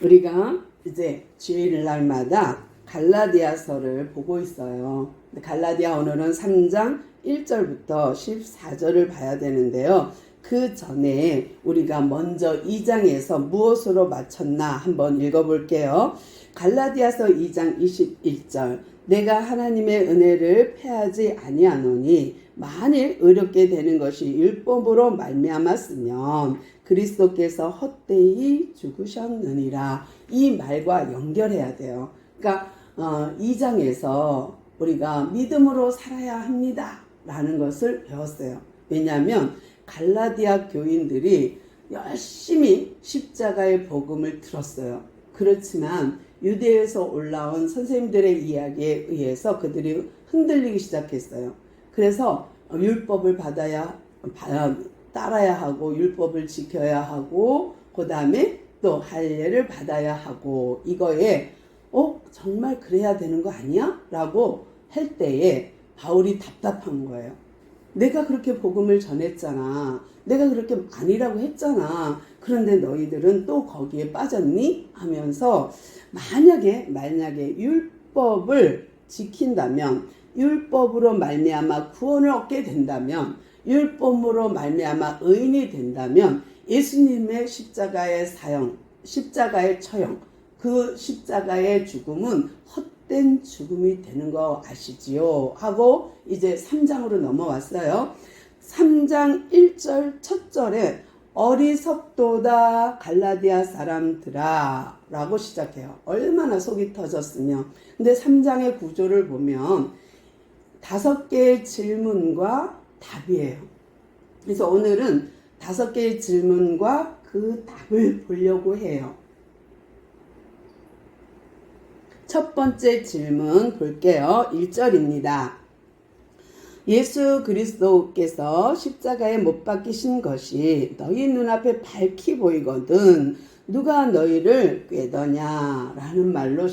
우리가 이제 주일날마다 갈라디아서를 보고 있어요. 갈라디아 오늘은 3장 1절부터 14절을 봐야 되는데요. 그 전에 우리가 먼저 2장에서 무엇으로 마쳤나 한번 읽어볼게요. 갈라디아서 2장 21절 내가 하나님의 은혜를 패하지 아니하노니 만일 의롭게 되는 것이 율법으로 말미암았으면 그리스도께서 헛되이 죽으셨느니라. 이 말과 연결해야 돼요. 그러니까 2장에서 우리가 믿음으로 살아야 합니다 라는 것을 배웠어요. 왜냐하면 갈라디아 교인들이 열심히 십자가의 복음을 들었어요. 그렇지만 유대에서 올라온 선생님들의 이야기에 의해서 그들이 흔들리기 시작했어요. 그래서 율법을 따라야 하고 율법을 지켜야 하고 그 다음에 또 할례를 받아야 하고 이거에 정말 그래야 되는 거 아니야? 라고 할 때에 바울이 답답한 거예요. 내가 그렇게 복음을 전했잖아. 내가 그렇게 아니라고 했잖아. 그런데 너희들은 또 거기에 빠졌니? 하면서 만약에 율법을 지킨다면 율법으로 말미암아 구원을 얻게 된다면 율법으로 말미암아 의인이 된다면 예수님의 십자가의 사형, 십자가의 처형, 그 십자가의 죽음은 헛된 죽음이 되는 거 아시지요? 하고 이제 3장으로 넘어왔어요. 3장 1절 첫 절에 어리석도다 갈라디아 사람들아 라고 시작해요. 얼마나 속이 터졌으면. 근데 3장의 구조를 보면 5개의 질문과 답이에요. 그래서 오늘은 5개의 질문과 그 답을 보려고 해요. 첫 번째 질문 볼게요. 1절입니다. 예수 그리스도께서 십자가에 못 박히신 것이 너희 눈앞에 밝히 보이거든 누가 너희를 꾀더냐 라는 말로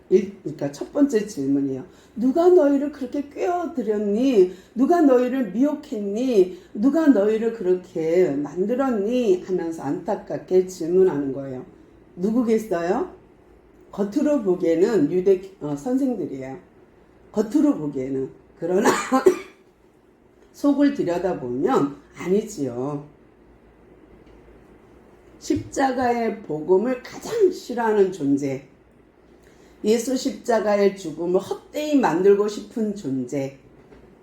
그러니까 첫 번째 질문이에요. 누가 너희를 그렇게 꾀어들였니? 누가 너희를 미혹했니? 누가 너희를 그렇게 만들었니? 하면서 안타깝게 질문하는 거예요. 누구겠어요? 겉으로 보기에는 유대 선생들이에요. 겉으로 보기에는. 그러나 속을 들여다보면 아니지요. 십자가의 복음을 가장 싫어하는 존재, 예수 십자가의 죽음을 헛되이 만들고 싶은 존재,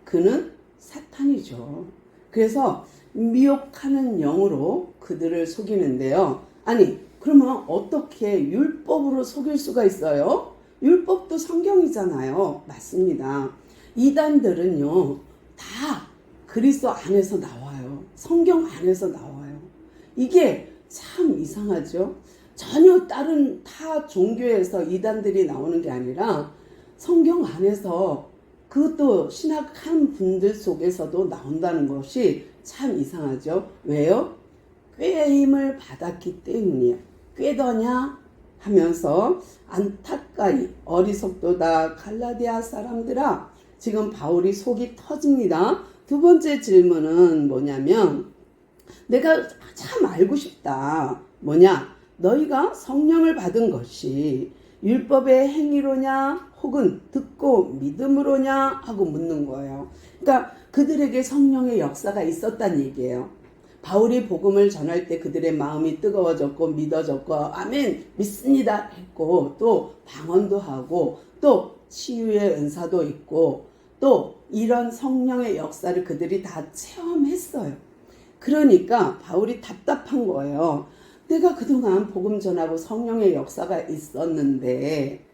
그는 사탄이죠. 그래서 미혹하는 영으로 그들을 속이는데요. 아니 그러면 어떻게 율법으로 속일 수가 있어요? 율법도 성경이잖아요. 맞습니다. 이단들은요 다 그리스도 안에서 나와요. 성경 안에서 나와요. 이게 참 이상하죠. 전혀 다른 타 종교에서 이단들이 나오는 게 아니라 성경 안에서 그것도 신학한 분들 속에서도 나온다는 것이 참 이상하죠. 왜요? 꾀임을 받았기 때문이에요. 꾀더냐 하면서 안타까이 어리석도다 갈라디아 사람들아. 지금 바울이 속이 터집니다. 두 번째 질문은 뭐냐면 내가 참 알고 싶다. 뭐냐? 너희가 성령을 받은 것이 율법의 행위로냐 혹은 듣고 믿음으로냐 하고 묻는 거예요. 그러니까 그들에게 성령의 역사가 있었다는 얘기예요. 바울이 복음을 전할 때 그들의 마음이 뜨거워졌고 믿어졌고 아멘 믿습니다 했고 또 방언도 하고 또 치유의 은사도 있고 또 이런 성령의 역사를 그들이 다 체험했어요. 그러니까 바울이 답답한 거예요. 내가 그동안 복음 전하고 성령의 역사가 있었는데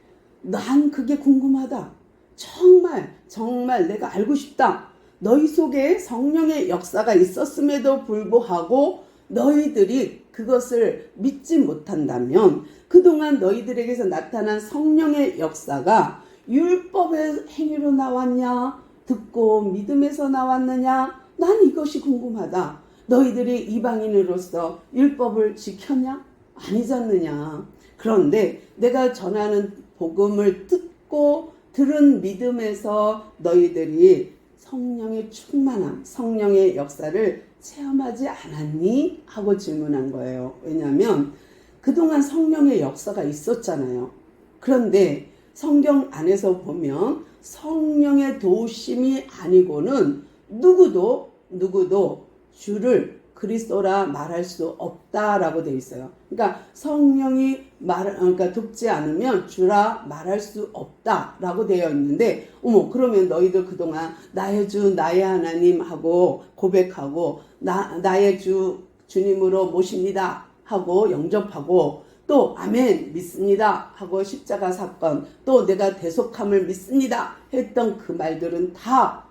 난 그게 궁금하다. 정말 내가 알고 싶다. 너희 속에 성령의 역사가 있었음에도 불구하고 너희들이 그것을 믿지 못한다면 그동안 너희들에게서 나타난 성령의 역사가 율법의 행위로 나왔냐? 듣고 믿음에서 나왔느냐? 난 이것이 궁금하다. 너희들이 이방인으로서 율법을 지켰냐? 아니지 않느냐? 그런데 내가 전하는 복음을 듣고 들은 믿음에서 너희들이 성령의 충만함, 성령의 역사를 체험하지 않았니? 하고 질문한 거예요. 왜냐하면 그동안 성령의 역사가 있었잖아요. 그런데 성경 안에서 보면 성령의 도우심이 아니고는 누구도 주를 그리스도라 말할 수 없다라고 되어 있어요. 그러니까 성령이 그러니까 돕지 않으면 주라 말할 수 없다라고 되어 있는데, 그러면 너희들 그동안 나의 주 나의 하나님 하고 고백하고 나의 주 주님으로 모십니다 하고 영접하고 또 아멘 믿습니다 하고 십자가 사건 또 내가 대속함을 믿습니다 했던 그 말들은 다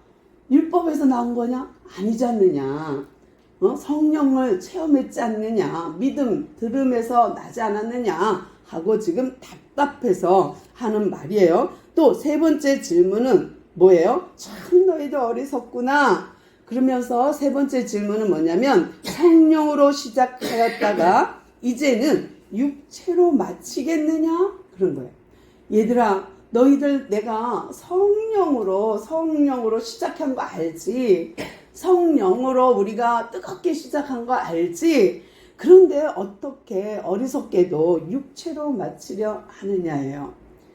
율법에서 나온 거냐? 아니지 않느냐? 성령을 체험했지 않느냐? 믿음 들음에서 나지 않았느냐? 하고 지금 답답해서 하는 말이에요. 또 세 번째 질문은 뭐예요? 참 너희들 어리석구나. 그러면서 세 번째 질문은 뭐냐면 성령으로 시작하였다가 이제는 육체로 마치겠느냐? 그런 거예요. 얘들아, 너희들 내가 성령으로 시작한 거 알지? 성령으로 우리가 뜨겁게 시작한 거 알지? 그런데 어떻게 어리석게도 육체로 마치려 하느냐예요.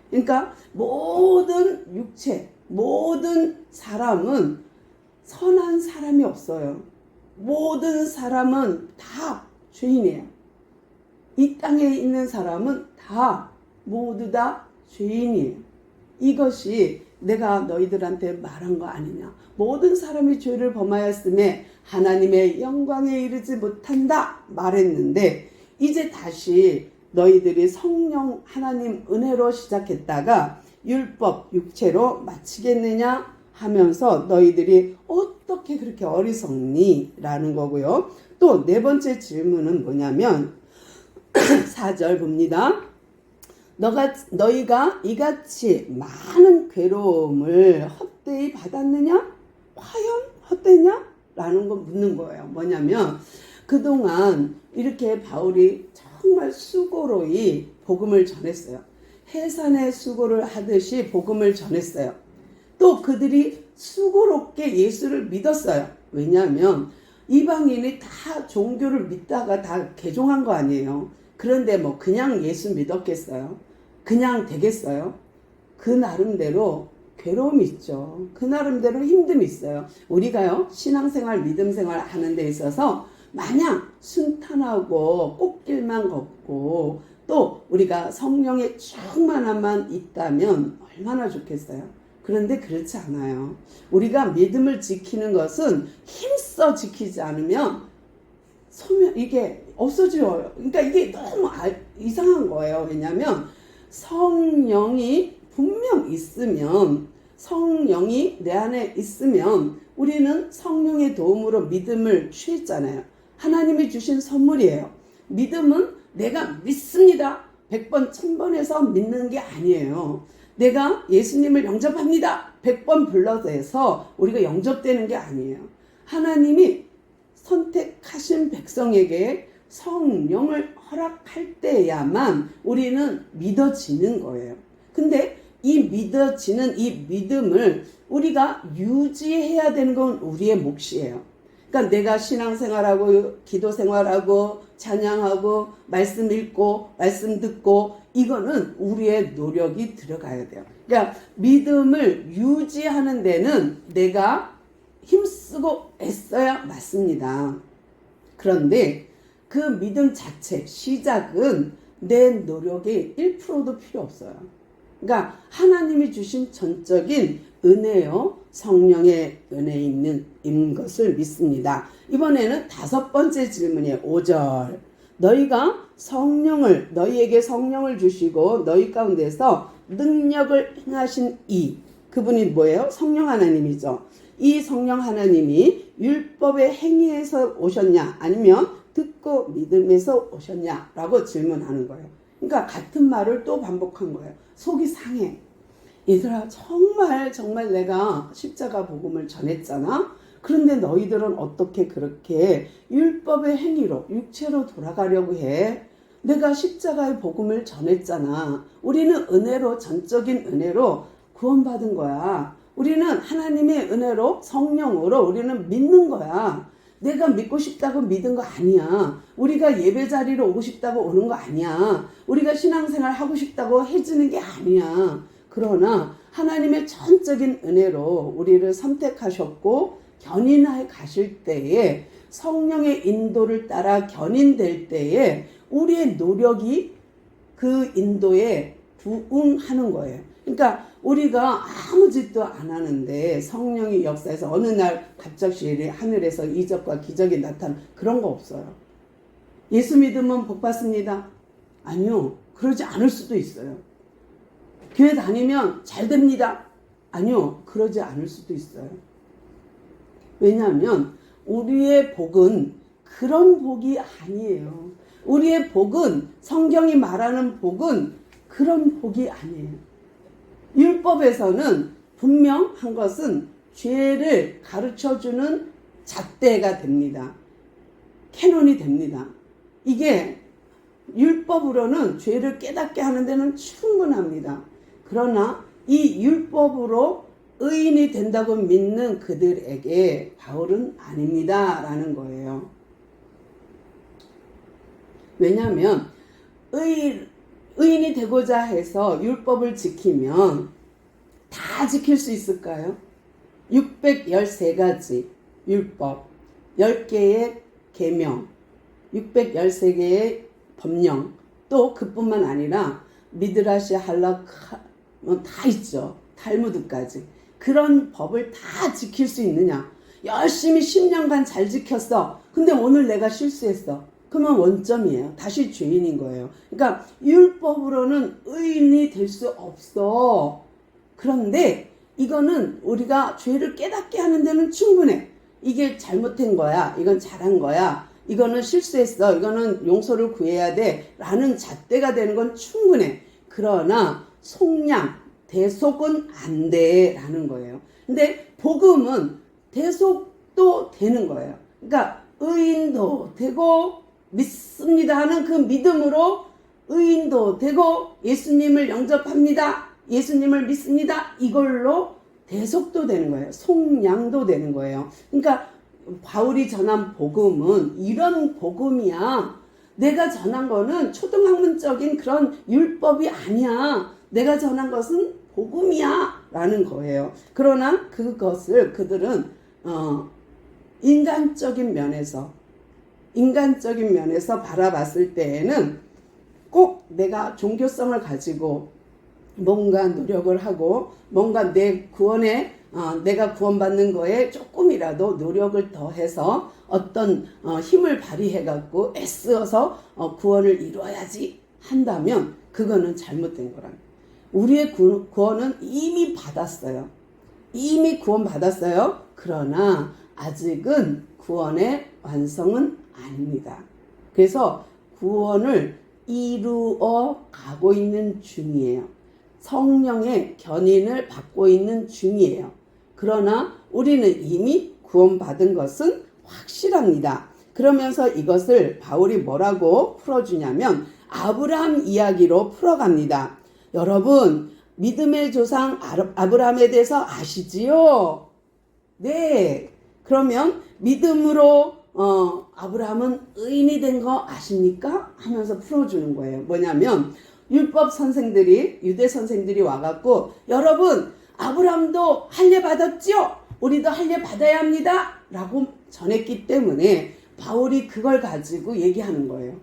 그러니까 모든 육체, 모든 사람은 선한 사람이 없어요. 모든 사람은 다 죄인이에요. 이 땅에 있는 사람은 모두 다 죄인이에요. 이것이 내가 너희들한테 말한 거 아니냐. 모든 사람이 죄를 범하였음에 하나님의 영광에 이르지 못한다 말했는데, 이제 다시 너희들이 성령 하나님 은혜로 시작했다가 율법 육체로 마치겠느냐 하면서 너희들이 어떻게 그렇게 어리석니? 라는 거고요. 또 네 번째 질문은 뭐냐면 4절 봅니다. 너희가 이같이 많은 괴로움을 헛되이 받았느냐? 과연 헛되냐? 라는 거 묻는 거예요. 뭐냐면 그동안 이렇게 바울이 정말 수고로이 복음을 전했어요. 해산의 수고를 하듯이 복음을 전했어요. 또 그들이 수고롭게 예수를 믿었어요. 왜냐하면 이방인이 다 종교를 믿다가 다 개종한 거 아니에요. 그런데 뭐 그냥 예수 믿었겠어요? 그냥 되겠어요? 그 나름대로 괴로움이 있죠. 그 나름대로 힘듦이 있어요. 우리가요, 신앙생활, 믿음생활 하는 데 있어서 마냥 순탄하고 꽃길만 걷고 또 우리가 성령의 충만함만 있다면 얼마나 좋겠어요. 그런데 그렇지 않아요. 우리가 믿음을 지키는 것은 힘써 지키지 않으면 이게 없어져요. 그러니까 이게 너무 이상한 거예요. 왜냐하면 성령이 분명 있으면, 성령이 내 안에 있으면 우리는 성령의 도움으로 믿음을 취했잖아요. 하나님이 주신 선물이에요. 믿음은 내가 믿습니다 100번 1000번에서 믿는 게 아니에요. 내가 예수님을 영접합니다 100번 불러서 해서 우리가 영접되는 게 아니에요. 하나님이 선택하신 백성에게 성령을 허락할 때야만 우리는 믿어지는 거예요. 근데 이 믿어지는 이 믿음을 우리가 유지해야 되는 건 우리의 몫이에요. 그러니까 내가 신앙생활하고 기도생활하고 찬양하고 말씀 읽고 말씀 듣고 이거는 우리의 노력이 들어가야 돼요. 그러니까 믿음을 유지하는 데는 내가 힘쓰고 애써야 맞습니다. 그런데 그 믿음 자체 시작은 내 노력이 1%도 필요 없어요. 그러니까 하나님이 주신 전적인 은혜요, 성령의 은혜 있는 것을 믿습니다. 이번에는 5번째 질문이에요. 5절. 너희에게 성령을 주시고 너희 가운데서 능력을 행하신 그분이 뭐예요? 성령 하나님이죠. 이 성령 하나님이 율법의 행위에서 오셨냐 아니면 듣고 믿음에서 오셨냐 라고 질문하는 거예요. 그러니까 같은 말을 또 반복한 거예요. 속이 상해. 얘들아, 정말 내가 십자가 복음을 전했잖아. 그런데 너희들은 어떻게 그렇게 율법의 행위로 육체로 돌아가려고 해? 내가 십자가의 복음을 전했잖아. 우리는 은혜로, 전적인 은혜로 구원받은 거야. 우리는 하나님의 은혜로 성령으로 우리는 믿는 거야. 내가 믿고 싶다고 믿은 거 아니야. 우리가 예배 자리로 오고 싶다고 오는 거 아니야. 우리가 신앙생활 하고 싶다고 해주는 게 아니야. 그러나 하나님의 전적인 은혜로 우리를 선택하셨고 견인해 가실 때에 성령의 인도를 따라 견인될 때에 우리의 노력이 그 인도에 부응하는 거예요. 그러니까 우리가 아무 짓도 안 하는데 성령의 역사에서 어느 날 갑자기 하늘에서 이적과 기적이 나타나는 그런 거 없어요. 예수 믿으면 복 받습니다. 아니요. 그러지 않을 수도 있어요. 교회 다니면 잘 됩니다. 아니요. 그러지 않을 수도 있어요. 왜냐하면 우리의 복은 그런 복이 아니에요. 우리의 복은, 성경이 말하는 복은 그런 복이 아니에요. 율법에서는 분명한 것은 죄를 가르쳐주는 잣대가 됩니다. 캐논이 됩니다. 이게 율법으로는 죄를 깨닫게 하는 데는 충분합니다. 그러나 이 율법으로 의인이 된다고 믿는 그들에게 바울은 아닙니다 라는 거예요. 왜냐하면 의인이 되고자 해서 율법을 지키면 다 지킬 수 있을까요? 613가지 율법, 10개의 계명, 613개의 법령, 또 그뿐만 아니라 미드라시, 할락 다 있죠. 탈무드까지. 그런 법을 다 지킬 수 있느냐? 열심히 10년간 잘 지켰어. 근데 오늘 내가 실수했어. 그러면 원점이에요. 다시 죄인인 거예요. 그러니까 율법으로는 의인이 될 수 없어. 그런데 이거는 우리가 죄를 깨닫게 하는 데는 충분해. 이게 잘못한 거야. 이건 잘한 거야. 이거는 실수했어. 이거는 용서를 구해야 돼. 라는 잣대가 되는 건 충분해. 그러나 속량, 대속은 안 돼. 라는 거예요. 근데 복음은 대속도 되는 거예요. 그러니까 의인도 되고 믿습니다 하는 그 믿음으로 의인도 되고 예수님을 영접합니다. 예수님을 믿습니다. 이걸로 대속도 되는 거예요. 속량도 되는 거예요. 그러니까 바울이 전한 복음은 이런 복음이야. 내가 전한 거는 초등학문적인 그런 율법이 아니야. 내가 전한 것은 복음이야 라는 거예요. 그러나 그것을 그들은 인간적인 면에서 바라봤을 때에는 꼭 내가 종교성을 가지고 뭔가 노력을 하고 뭔가 내 구원에 내가 구원받는 거에 조금이라도 노력을 더해서 어떤 힘을 발휘해 갖고 애쓰어서 구원을 이루어야지 한다면 그거는 잘못된 거랍니다. 우리의 구원은 이미 받았어요. 이미 구원 받았어요. 그러나 아직은 구원의 완성은 아닙니다. 그래서 구원을 이루어 가고 있는 중이에요. 성령의 견인을 받고 있는 중이에요. 그러나 우리는 이미 구원받은 것은 확실합니다. 그러면서 이것을 바울이 뭐라고 풀어주냐면 아브라함 이야기로 풀어갑니다. 여러분, 믿음의 조상 아브라함에 대해서 아시지요? 네. 그러면 믿음으로 아브라함은 의인이 된 거 아십니까? 하면서 풀어주는 거예요. 뭐냐면 율법 선생들이, 유대 선생들이 와갖고 여러분, 아브라함도 할례 받았죠? 우리도 할례 받아야 합니다. 라고 전했기 때문에 바울이 그걸 가지고 얘기하는 거예요.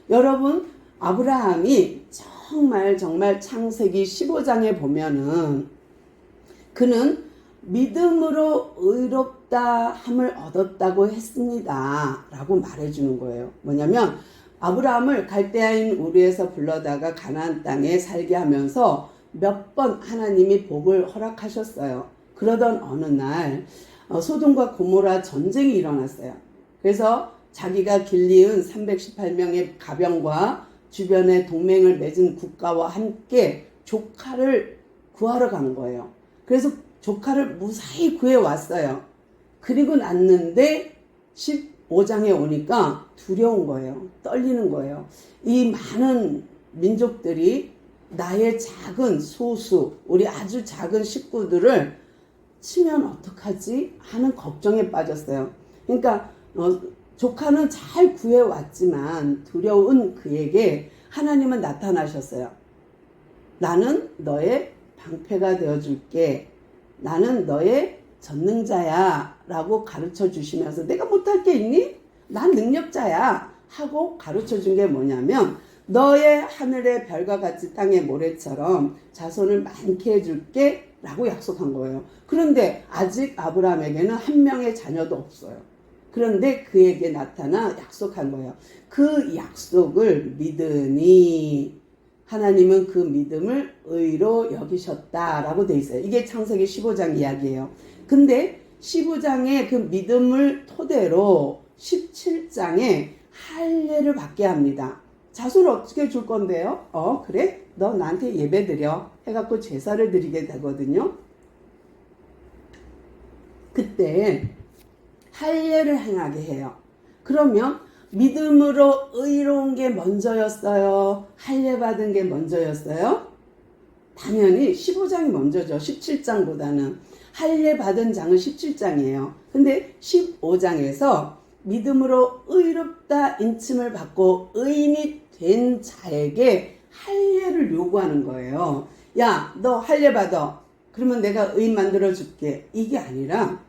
여러분, 아브라함이 정말 창세기 15장에 보면은 그는 믿음으로 의롭다 함을 얻었다고 했습니다. 라고 말해주는 거예요. 뭐냐면 아브라함을 갈대아인 우르에서 불러다가 가나안 땅에 살게 하면서 몇 번 하나님이 복을 허락하셨어요. 그러던 어느 날 소돔과 고모라 전쟁이 일어났어요. 그래서 자기가 길리은 318명의 가병과 주변에 동맹을 맺은 국가와 함께 조카를 구하러 간 거예요. 그래서 조카를 무사히 구해왔어요. 그리고 났는데 15장에 오니까 두려운 거예요. 떨리는 거예요. 이 많은 민족들이 나의 작은 소수, 우리 아주 작은 식구들을 치면 어떡하지 하는 걱정에 빠졌어요. 그러니까 조카는 잘 구해왔지만 두려운 그에게 하나님은 나타나셨어요. 나는 너의 방패가 되어줄게. 나는 너의 전능자야 라고 가르쳐 주시면서 내가 못할 게 있니? 난 능력자야 하고 가르쳐 준 게 뭐냐면 너의 하늘의 별과 같이 땅의 모래처럼 자손을 많게 해줄게 라고 약속한 거예요. 그런데 아직 아브라함에게는 한 명의 자녀도 없어요. 그런데 그에게 나타나 약속한 거예요. 그 약속을 믿으니 하나님은 그 믿음을 의로 여기셨다라고 돼 있어요. 이게 창세기 15장 이야기예요. 근데 15장의 그 믿음을 토대로 17장에 할례를 받게 합니다. 자손을 어떻게 줄 건데요? 그래? 너 나한테 예배 드려 해갖고 제사를 드리게 되거든요. 그때 할례를 행하게 해요. 그러면 믿음으로 의로운 게 먼저였어요? 할례 받은 게 먼저였어요? 당연히 15장이 먼저죠. 17장보다는. 할례 받은 장은 17장이에요. 근데 15장에서 믿음으로 의롭다 인침을 받고 의인이 된 자에게 할례를 요구하는 거예요. 야, 너 할례 받아. 그러면 내가 의인 만들어 줄게. 이게 아니라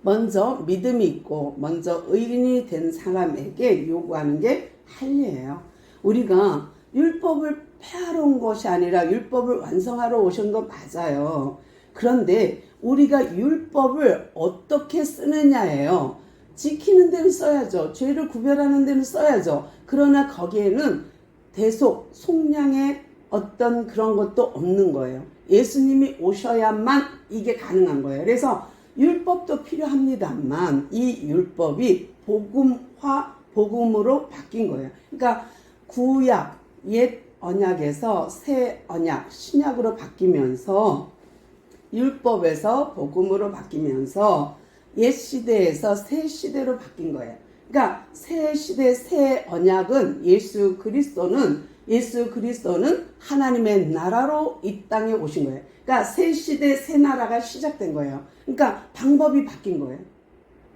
먼저 믿음이 있고 먼저 의인이 된 사람에게 요구하는 게 할례예요. 우리가 율법을 폐하러 온 것이 아니라 율법을 완성하러 오신 거 맞아요. 그런데 우리가 율법을 어떻게 쓰느냐예요. 지키는 데는 써야죠. 죄를 구별하는 데는 써야죠. 그러나 거기에는 대속, 속량의 어떤 그런 것도 없는 거예요. 예수님이 오셔야만 이게 가능한 거예요. 그래서 율법도 필요합니다만 이 율법이 복음으로 바뀐 거예요. 그러니까 구약, 옛 언약에서 새 언약, 신약으로 바뀌면서 율법에서 복음으로 바뀌면서 옛 시대에서 새 시대로 바뀐 거예요. 그러니까 새 시대 새 언약은 예수 그리스도는 하나님의 나라로 이 땅에 오신 거예요. 그러니까 새 시대 새 나라가 시작된 거예요. 그러니까 방법이 바뀐 거예요.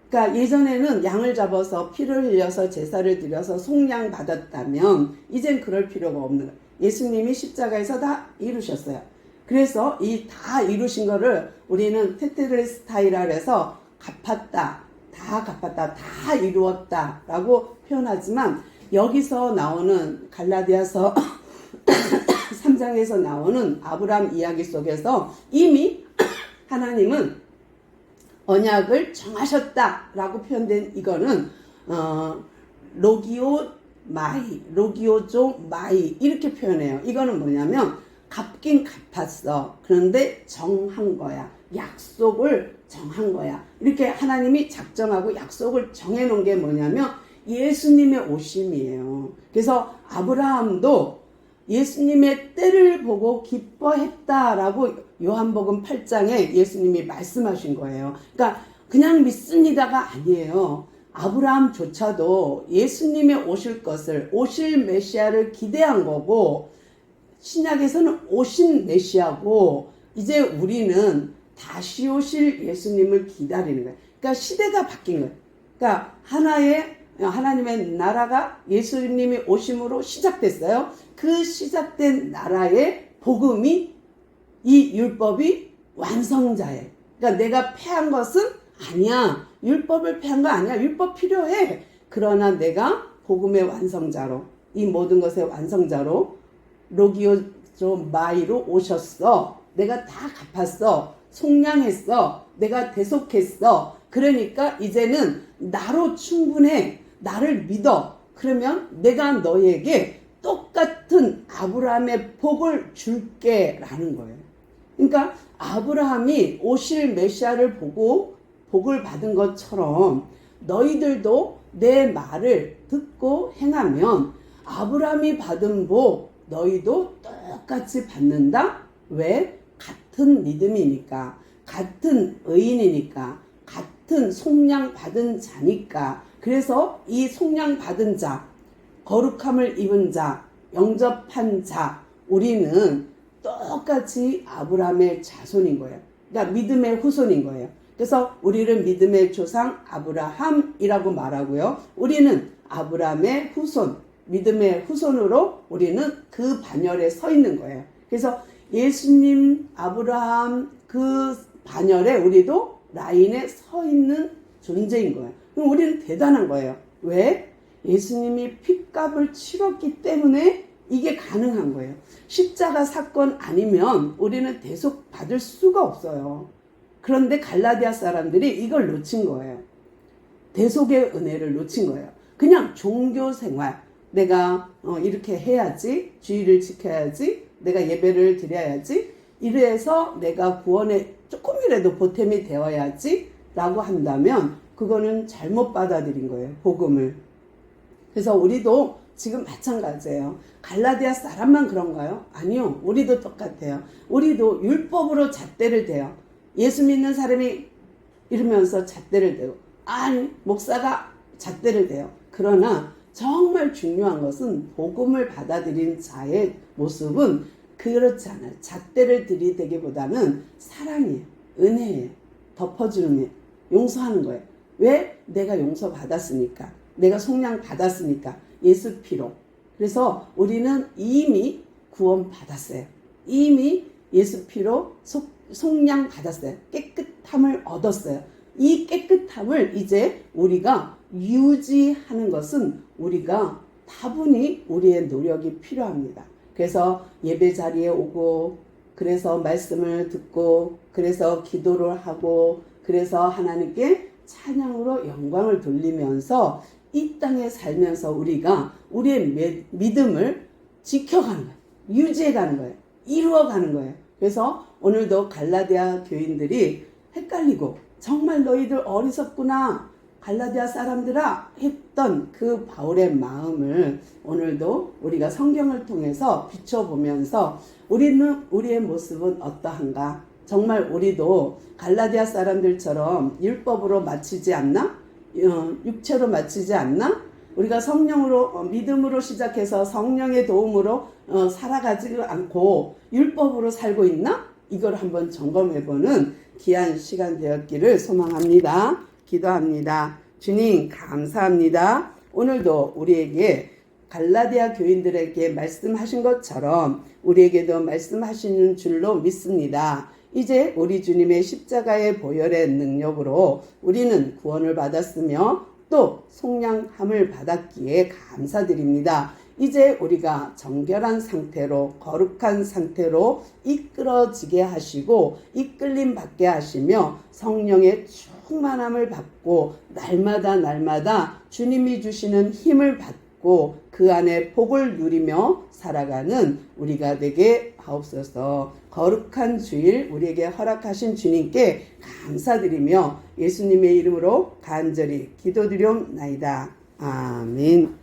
그러니까 예전에는 양을 잡아서 피를 흘려서 제사를 드려서 속량 받았다면 이젠 그럴 필요가 없는 거예요. 예수님이 십자가에서 다 이루셨어요. 그래서 이 다 이루신 거를 우리는 테텔레스타이라 해서 다 이루었다 라고 표현하지만 여기서 나오는 갈라디아서 3장에서 나오는 아브라함 이야기 속에서 이미 하나님은 언약을 정하셨다라고 표현된 이거는 로기오조 마이 이렇게 표현해요. 이거는 뭐냐면 갚긴 갚았어. 그런데 정한 거야. 약속을 정한 거야. 이렇게 하나님이 작정하고 약속을 정해놓은 게 뭐냐면 예수님의 오심이에요. 그래서 아브라함도 예수님의 때를 보고 기뻐했다라고 요한복음 8장에 예수님이 말씀하신 거예요. 그러니까 그냥 믿습니다가 아니에요. 아브라함조차도 예수님의 오실 메시아를 기대한 거고 신약에서는 오신 메시아고 이제 우리는 다시 오실 예수님을 기다리는 거예요. 그러니까 시대가 바뀐 거예요. 그러니까 하나님의 나라가 예수님이 오심으로 시작됐어요. 그 시작된 나라의 복음이 이 율법이 완성자예요. 그러니까 내가 폐한 것은 아니야. 율법을 폐한 거 아니야. 율법 필요해. 그러나 내가 복음의 완성자로 이 모든 것의 완성자로 로기오조 마이로 오셨어. 내가 다 갚았어. 속량했어. 내가 대속했어. 그러니까 이제는 나로 충분해. 나를 믿어. 그러면 내가 너에게 똑같은 아브라함의 복을 줄게 라는 거예요. 그러니까 아브라함이 오실 메시아를 보고 복을 받은 것처럼 너희들도 내 말을 듣고 행하면 아브라함이 받은 복 너희도 똑같이 받는다. 왜? 같은 믿음이니까, 같은 의인이니까, 같은 속량 받은 자니까. 그래서 이 속량 받은 자, 거룩함을 입은 자, 영접한 자, 우리는 똑같이 아브라함의 자손인 거예요. 그러니까 믿음의 후손인 거예요. 그래서 우리를 믿음의 조상 아브라함이라고 말하고요. 우리는 아브라함의 후손, 믿음의 후손으로 우리는 그 반열에 서 있는 거예요. 그래서 예수님, 아브라함 그 반열에 우리도 라인에 서 있는 존재인 거예요. 그럼 우리는 대단한 거예요. 왜? 예수님이 핏값을 치렀기 때문에 이게 가능한 거예요. 십자가 사건 아니면 우리는 대속 받을 수가 없어요. 그런데 갈라디아 사람들이 이걸 놓친 거예요. 대속의 은혜를 놓친 거예요. 그냥 종교 생활, 내가 이렇게 해야지, 주의를 지켜야지, 내가 예배를 드려야지, 이래서 내가 구원에 조금이라도 보탬이 되어야지 라고 한다면 그거는 잘못 받아들인 거예요. 복음을. 그래서 우리도 지금 마찬가지예요. 갈라디아 사람만 그런가요? 아니요. 우리도 똑같아요. 우리도 율법으로 잣대를 대요. 예수 믿는 사람이 이러면서 잣대를 대고, 아니 목사가 잣대를 대요. 그러나 정말 중요한 것은 복음을 받아들인 자의 모습은 그렇지 않아요. 잣대를 들이대기보다는 사랑이에요. 은혜예요. 덮어주는 일, 용서하는 거예요. 왜? 내가 용서받았으니까. 내가 속량 받았으니까. 예수 피로. 그래서 우리는 이미 구원 받았어요. 이미 예수 피로 속량 받았어요. 깨끗함을 얻었어요. 이 깨끗함을 이제 우리가 유지하는 것은 우리가 다분히 우리의 노력이 필요합니다. 그래서 예배 자리에 오고, 그래서 말씀을 듣고, 그래서 기도를 하고, 그래서 하나님께 찬양으로 영광을 돌리면서 이 땅에 살면서 우리가 우리의 믿음을 지켜가는 거예요. 유지해가는 거예요. 이루어가는 거예요. 그래서 오늘도 갈라디아 교인들이 헷갈리고 정말 너희들 어리석구나 갈라디아 사람들아 했던 그 바울의 마음을 오늘도 우리가 성경을 통해서 비춰보면서 우리의 모습은 어떠한가? 정말 우리도 갈라디아 사람들처럼 율법으로 마치지 않나? 육체로 마치지 않나? 우리가 성령으로 믿음으로 시작해서 성령의 도움으로 살아가지 않고 율법으로 살고 있나? 이걸 한번 점검해보는 귀한 시간 되었기를 소망합니다. 기도합니다. 주님 감사합니다. 오늘도 우리에게 갈라디아 교인들에게 말씀하신 것처럼 우리에게도 말씀하시는 줄로 믿습니다. 이제 우리 주님의 십자가의 보혈의 능력으로 우리는 구원을 받았으며 또 속량함을 받았기에 감사드립니다. 이제 우리가 정결한 상태로 거룩한 상태로 이끌어지게 하시고 이끌림 받게 하시며 성령의 충만함을 받고 날마다 주님이 주시는 힘을 받고 그 안에 복을 누리며 살아가는 우리가 되게 하옵소서. 거룩한 주일 우리에게 허락하신 주님께 감사드리며 예수님의 이름으로 간절히 기도드리옵나이다. 아멘.